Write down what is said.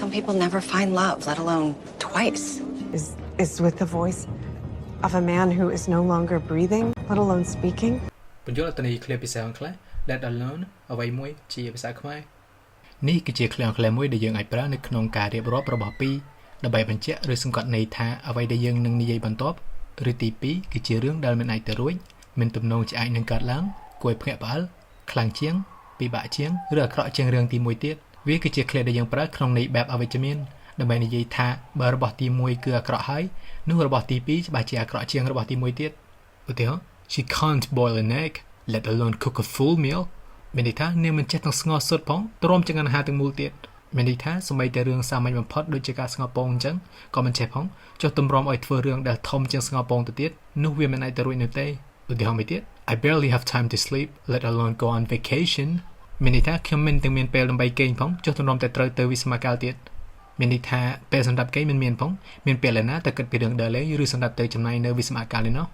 Some people never find love, let alone twice. Is with the voice of a man who is no longer breathing, let alone speaking. បញ្យល់អត្ថន័យឃ្លាភាសាអង់គ្លេស let alone អ្វីមួយជាភាសាខ្មែរនេះគឺជាឃ្លាអង់គ្លេសមួយដែលយើងអាចប្រើនៅក្នុងការរៀបរាប់របស់ពីរដើម្បីបញ្ជាក់ឬសង្កត់ន័យថាអ្វីដែលយើងនឹងនិយាយបន្ទាប់ឬទី2គឺជារឿងដែលមិនអាចទៅរួចមានទំនងជាអាចនឹងកើតឡើងគួរឲ្យភ្ញាក់ផ្អើលខ្លាំងជាងពិបាកជាងឬអាក្រក់ជាងរឿងទី1ទៀតវាគឺជាឃ្លាដែលយើងប្រើក្នុងន័យបែបអវិជ្ជមានដើម្បីនិយាយថាបើរបស់ទី1គឺអាក្រក់ហើយនោះរបស់ទី2ច្បាស់ជាអាក្រក់ជាងរបស់ទី1ទៀតឧទាហរណ៍ She can't boil an egg let alone cook a full meal មានន័យថានាងមិនចេះទាំងស្ងោរស៊ុតផងទ្រាំទាំងអាហារទាំងមូលទៀតមានន័យថាសម្បីតែរឿងសាមញ្ញបំផុតដូចជាការស្ងោរពងអញ្ចឹងក៏មិនចេះផងចុះទម្រាំឲ្យធ្វើរឿងដែលធំជាងស្ងោរពងទៅទៀតនោះវាមិនអាចទៅរួចនោះទេឧទាហរណ៍មួយទៀត I barely have time to sleep let alone go on vacation មានន័យថាខ្ញុំមិនទាំងមានពេលដើម្បីគេងផងចុះទម្រាំតែត្រូវទៅវិស្មកាលទៀតមានន័យថាពេលសម្រាប់គេមិនមានផងមានពេលណាតែគិតពីរឿងដើរលេងឬសម្រាប់ទៅចំណាយនៅវិស្មកាលនេះនោះ